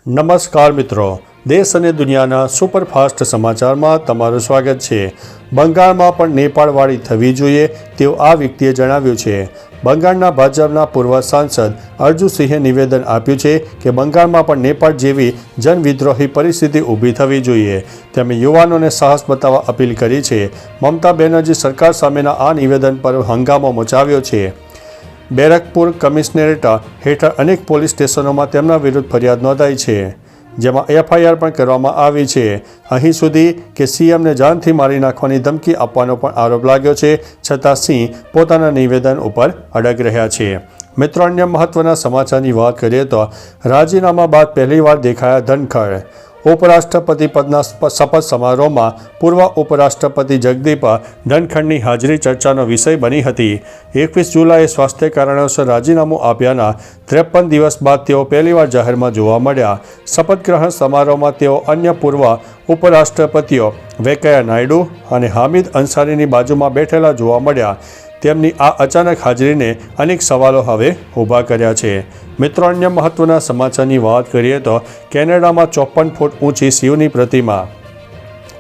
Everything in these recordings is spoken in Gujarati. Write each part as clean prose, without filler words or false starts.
નમસ્કાર મિત્રો, દેશ અને દુનિયાના સુપરફાસ્ટ સમાચારમાં તમારું સ્વાગત છે। બંગાળમાં પણ નેપાળવાળી થવી જોઈએ તેવું આ વ્યક્તિએ જણાવ્યું છે। બંગાળના ભાજપના પૂર્વ સાંસદ અર્જુનસિંહે નિવેદન આપ્યું છે કે બંગાળમાં પણ નેપાળ જેવી જનવિદ્રોહી પરિસ્થિતિ ઊભી થવી જોઈએ। તેમણે યુવાનોને સાહસ બતાવવા અપીલ કરી છે। મમતા બેનર્જી સરકાર સામેના આ નિવેદન પર હંગામો મચાવ્યો છે। બેરકપુર કમિશનરેટ હેઠળ અનેક પોલીસ સ્ટેશનોમાં તેમના વિરુદ્ધ ફરિયાદ નોંધાઈ છે, જેમાં એફઆઈઆર પણ કરવામાં આવી છે। અહીં સુધી કે સીએમને જાનથી મારી નાખવાની ધમકી આપવાનો પણ આરોપ લાગ્યો છે, છતાં સિંહ પોતાના નિવેદન ઉપર અડગ રહ્યા છે। મિત્રો, અન્ય મહત્વના સમાચારની વાત કરીએ તો રાજીનામા બાદ પહેલીવાર દેખાયા ધનખડ। ઉપરાષ્ટ્રપતિ પદના શપથ સમારોહમાં પૂર્વ ઉપરાષ્ટ્રપતિ જગદીપ ધનખડની હાજરી ચર્ચાનો વિષય બની હતી। 21 જુલાઈએ સ્વાસ્થ્ય કારણોસર રાજીનામું આપ્યાના 53 દિવસ બાદ તેઓ પહેલીવાર જાહેરમાં જોવા મળ્યા। શપથ ગ્રહણ સમારોહમાં તેઓ અન્ય પૂર્વ ઉપરાષ્ટ્રપતિઓ વેંકૈયા નાયડુ અને હામિદ અંસારીની બાજુમાં બેઠેલા જોવા મળ્યા। તેમની આ અચાનક હાજરીને અનેક સવાલો હવે ઊભા કર્યા છે। મિત્રો, અન્ય મહત્વના સમાચારની વાત કરીએ તો કેનેડામાં 54 ફૂટ ઊંચી શિવની પ્રતિમા।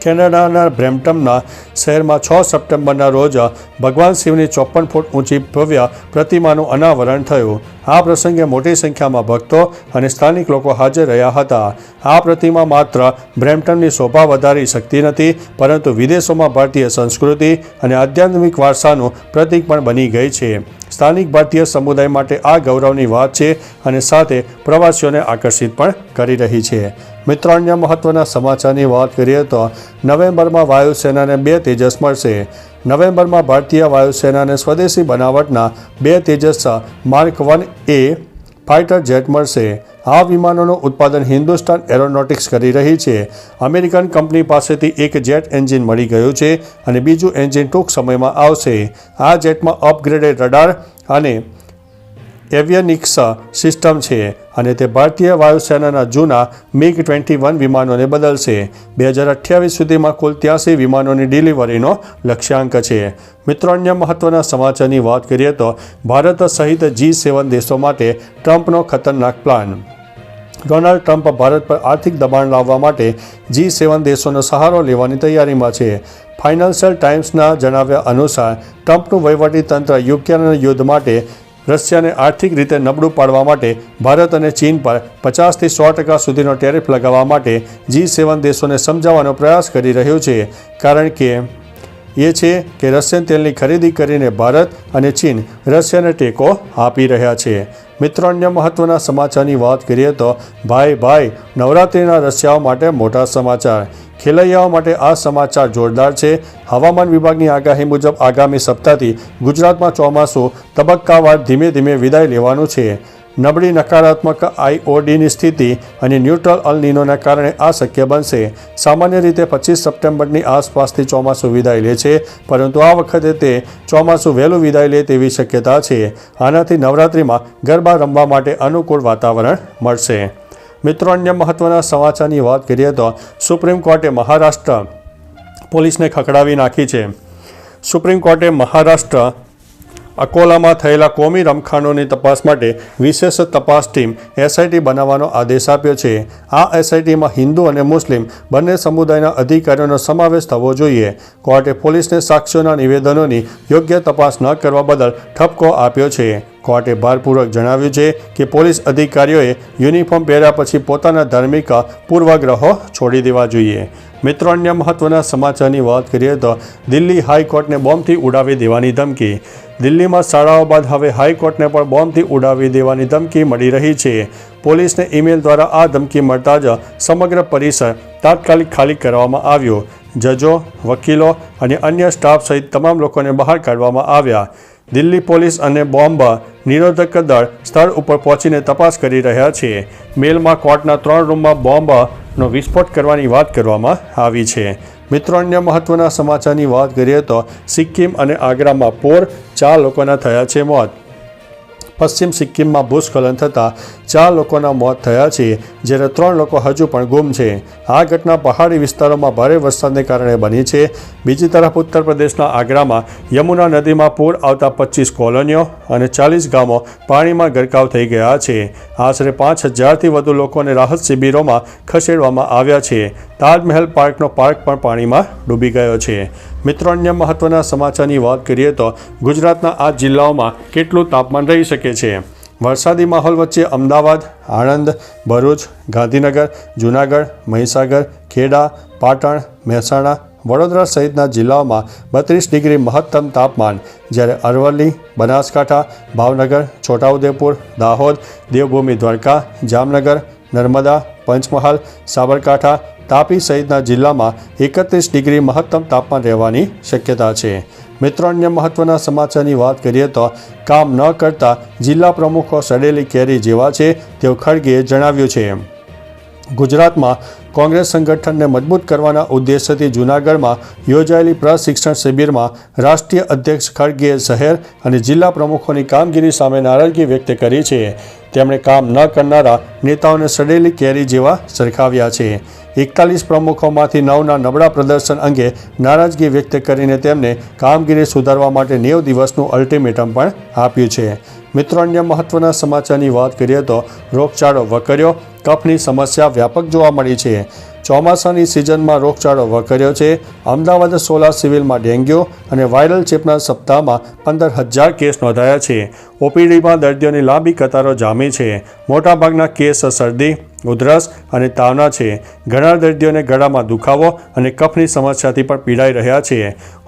કેનેડાના બ્રેમ્પટનના શહેરમાં 6 સપ્ટેમ્બરના રોજ ભગવાન શિવની 54 ફૂટ ઊંચી ભવ્ય પ્રતિમાનું અનાવરણ થયું। આ પ્રસંગે મોટી સંખ્યામાં ભક્તો અને સ્થાનિક લોકો હાજર રહ્યા હતા। આ પ્રતિમા માત્ર બ્રેમ્પટનની શોભા વધારી શકતી નથી, પરંતુ વિદેશોમાં ભારતીય સંસ્કૃતિ અને આધ્યાત્મિક વારસાનું પ્રતીક પણ બની ગઈ છે। સ્થાનિક ભારતીય સમુદાય માટે આ ગૌરવની વાત છે અને સાથે પ્રવાસીઓને આકર્ષિત પણ કરી રહી છે। મિત્રો, અન્ય મહત્વના સમાચારની વાત કરીએ તો નવેમ્બરમાં વાયુસેનાને 2 તેજસ મળશે। નવેમ્બરમાં ભારતીય વાયુસેનાને સ્વદેશી બનાવટના 2 Tejas mark 1A fighter jet મળશે। આ વિમાનોનું ઉત્પાદન હિન્દુસ્તાન એરોનોટિક્સ કરી રહી છે। અમેરિકન કંપની પાસેથી એક જેટ એન્જિન મળી ગયું છે અને બીજું એન્જિન ટૂંક સમયમાં આવશે। આ જેટમાં અપગ્રેડેડ રડાર અને એવિયનિક્સ સિસ્ટમ છે અને તે ભારતીય વાયુસેનાના જૂના MiG-21 વિમાનોને બદલશે। 2028 સુધીમાં કુલ 83 વિમાનોની ડિલિવરીનો લક્ષ્યાંક છે। મિત્રો, અન્ય મહત્વના સમાચારની વાત કરીએ તો ભારત સહિત G7 દેશો માટે ટ્રમ્પનો ખતરનાક પ્લાન। ડોનાલ્ડ ટ્રમ્પ ભારત પર આર્થિક દબાણ લાવવા માટે G7 દેશોનો સહારો લેવાની તૈયારીમાં છે। ફાઇનાન્શિયલ ટાઈમ્સના જણાવ્યા અનુસાર ટ્રમ્પનું વહીવટીતંત્ર યુક્રેન યુદ્ધ માટે રશિયાને આર્થિક રીતે નબળું પાડવા માટે ભારત અને ચીન પર 50થી 100% સુધીનો ટેરિફ લગાવવા માટે G7 દેશોને સમજાવવાનો પ્રયાસ કરી રહ્યું છે, કારણ કે એ છે કે રશિયન તેલની ખરીદી કરીને ભારત અને ચીન રશિયાને ટેકો આપી રહ્યા છે। મિત્રો, અન્ય મહત્વના સમાચારની વાત કરીએ તો ભાઈ નવરાત્રિના રશિયાઓ માટે મોટા સમાચાર। ખેલૈયાઓ માટે આ સમાચાર જોરદાર છે। હવામાન વિભાગની આગાહી મુજબ આગામી સપ્તાહથી ગુજરાતમાં ચોમાસું તબક્કાવાર ધીમે ધીમે વિદાય લેવાનું છે। નબળી નકારાત્મક આઈઓડીની સ્થિતિ અને ન્યુટ્રલ અલ નીનોના કારણે આ શક્ય બનશે। સામાન્ય રીતે 25 સપ્ટેમ્બરની આસપાસથી ચોમાસું વિદાય લે છે, પરંતુ આ વખતે તે ચોમાસું વહેલું વિદાય લે તેવી શક્યતા છે। આનાથી નવરાત્રિમાં ગરબા રમવા માટે અનુકૂળ વાતાવરણ મળશે। મિત્રો, અન્ય મહત્વના સમાચારની વાત કરીએ તો સુપ્રીમ કોર્ટે મહારાષ્ટ્ર પોલીસને ખખડાવી નાખી છે। સુપ્રીમ કોર્ટે મહારાષ્ટ્ર અકોલામાં થયેલા કોમી રમખાણોની તપાસ માટે વિશેષ તપાસ ટીમ SIT બનાવવાનો આદેશ આપ્યો છે। આ SITમાં હિન્દુ અને મુસ્લિમ બંને સમુદાયના અધિકારીઓનો સમાવેશ થવો જોઈએ। કોર્ટે પોલીસને સાક્ષીઓના નિવેદનોની યોગ્ય તપાસ ન કરવા બદલ ઠપકો આપ્યો છે। કોર્ટે ભારપૂર્વક જણાવ્યું છે કે પોલીસ અધિકારીઓએ યુનિફોર્મ પહેર્યા પછી પોતાના ધાર્મિક પૂર્વગ્રહો છોડી દેવા જોઈએ। મિત્રો, અન્ય મહત્વના સમાચારની વાત કરીએ તો દિલ્હી હાઈકોર્ટને બોમ્બથી ઉડાવી દેવાની ધમકી। દિલ્હીમાં શાળાઓ બાદ હવે હાઈકોર્ટને પણ બોમ્બથી ઉડાવી દેવાની ધમકી મળી રહી છે। પોલીસને ઈમેલ દ્વારા આ ધમકી મળતા જ સમગ્ર પરિસર તાત્કાલિક ખાલી કરવામાં આવ્યો। જજો, વકીલો અને અન્ય સ્ટાફ સહિત તમામ લોકોને બહાર કાઢવામાં આવ્યા। દિલ્હી પોલીસ અને બોમ્બ નિરોધક દળ સ્થળ ઉપર પહોંચીને તપાસ કરી રહ્યા છે। મેલમાં કોર્ટના 3 રૂમમાં બોમ્બનો વિસ્ફોટ કરવાની વાત કરવામાં આવી છે। મિત્રો, અન્ય મહત્વના સમાચારની વાત કરીએ તો સિક્કિમ અને આગ્રામાં પૂર, 4 લોકોના થયા છે મોત। પશ્ચિમ સિક્કિમમાં ભૂસ્ખલન થતાં 4 લોકોના મોત થયા છે, જ્યારે 3 લોકો હજુ પણ ગુમ છે. આ ઘટના પહાડી વિસ્તારોમાં ભારે વરસાદને કારણે બની છે. બીજી તરફ ઉત્તર પ્રદેશના આગ્રામાં યમુના નદીમાં પૂર આવતા 25 કોલોનીઓ અને 40 ગામો પાણીમાં ગરકાવ થઈ ગયા છે. આશરે 5000થી વધુ લોકોને રાહત શિબિરોમાં ખસેડવામાં આવ્યા છે. તાજમહેલ પાર્કનો પાર્ક પણ પાણીમાં ડૂબી ગયો છે. મિત્રો, અન્ય મહત્વના સમાચારની વાત કરીએ તો ગુજરાતના આ જિલ્લાઓમાં કેટલું તાપમાન રહી શકે છે. વરસાદી માહોલ વચ્ચે અમદાવાદ, આણંદ, ભરૂચ, ગાંધીનગર, જૂનાગઢ, મહીસાગર, ખેડા, પાટણ, મહેસાણા, વડોદરા સહિતના જિલ્લાઓમાં 32 ડિગ્રી મહત્તમ તાપમાન, જ્યારે અરવલ્લી, બનાસકાંઠા, ભાવનગર, છોટાઉદેપુર, દાહોદ, દેવભૂમિ દ્વારકા, જામનગર, નર્મદા, પંચમહાલ, સાબરકાંઠા, તાપી સહિતના જિલ્લામાં 31 ડિગ્રી મહત્તમ તાપમાન રહેવાની શક્યતા છે. મિત્રો, અન્ય મહત્વના સમાચારની વાત કરીએ તો કામ ન કરતા જિલ્લા પ્રમુખો સડેલી કેરી જેવા છે તેવું ખડગેએ જણાવ્યું છે. ગુજરાતમાં કોંગ્રેસ સંગઠનને મજબૂત કરવાના ઉદ્દેશ્યથી જૂનાગઢમાં યોજાયેલી પ્રશિક્ષણ શિબિરમાં રાષ્ટ્રીય અધ્યક્ષ ખડગેએ શહેર અને જિલ્લા પ્રમુખોની કામગીરી સામે નારાજગી વ્યક્ત કરી છે. તેમણે કામ ન કરનારા નેતાઓને સડેલી કેરી જેવા સરખાવ્યા છે. 41 પ્રમુખોમાંથી 9ના નબળા પ્રદર્શન અંગે નારાજગી વ્યક્ત કરીને તેમને કામગીરી સુધારવા માટે 90 દિવસનું અલ્ટિમેટમ પણ આપ્યું છે. મિત્રો, અન્ય મહત્વના સમાચારની વાત કરીએ તો રોગચાળો વકર્યો, કફની સમસ્યા વ્યાપક જોવા મળી છે. ચોમાસાની સિઝનમાં રોગચાળો વકર્યો છે. અમદાવાદ સોલા સિવિલમાં ડેન્ગ્યુ અને વાયરલ ચેપના સપ્તાહમાં 15,000 કેસ નોંધાયા છે. ઓપીડીમાં દર્દીઓની લાંબી કતારો જામી છે. મોટાભાગના કેસ શરદી, ઉધરસ અને તાવના છે. ઘણા દર્દીઓને ગળામાં દુખાવો અને કફની સમસ્યાથી પણ પીડાઈ રહ્યા છે.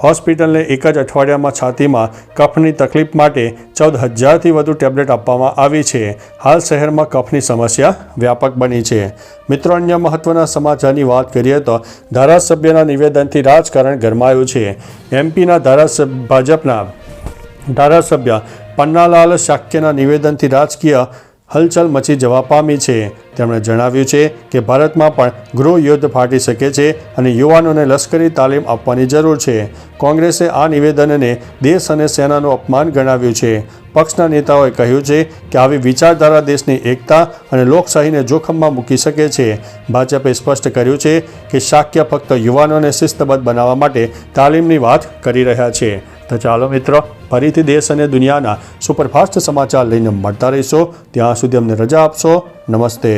હોસ્પિટલને એક જ અઠવાડિયામાં છાતીમાં કફની તકલીફ માટે 14,000થી વધુ ટેબ્લેટ આપવામાં આવી છે. હાલ શહેરમાં કફની સમસ્યા વ્યાપક બની છે. મિત્રો, અન્ય મહત્વના સમાચારની વાત કરીએ તો ધારાસભ્યના નિવેદનથી રાજકારણ ગરમાયું છે. એમપીના ભાજપના ધારાસભ્ય પન્નાલાલ શાક્યના નિવેદનથી રાજકીય હલચલ મચી જવા પામી છે. તેમણે જણાવ્યું છે કે ભારતમાં પણ ગૃહ યુદ્ધ ફાટી શકે છે અને યુવાનોને લશ્કરી તાલીમ આપવાની જરૂર છે. કોંગ્રેસે આ નિવેદનને દેશ અને સેનાનું અપમાન ગણાવ્યું છે. પક્ષના નેતાઓએ કહ્યું છે કે આવી વિચારધારા દેશની એકતા અને લોકશાહીને જોખમમાં મૂકી શકે છે. ભાજપે સ્પષ્ટ કર્યું છે કે શાક્ય ફક્ત યુવાનોને શિસ્તબદ્ધ બનાવવા માટે તાલીમની વાત કરી રહ્યા છે. તો ચાલો મિત્રો, ફરીથી દેશ અને દુનિયાના સુપરફાસ્ટ સમાચાર લઈને મળતા રહીશો. ત્યાં સુધી અમને રજા આપશો. નમસ્તે.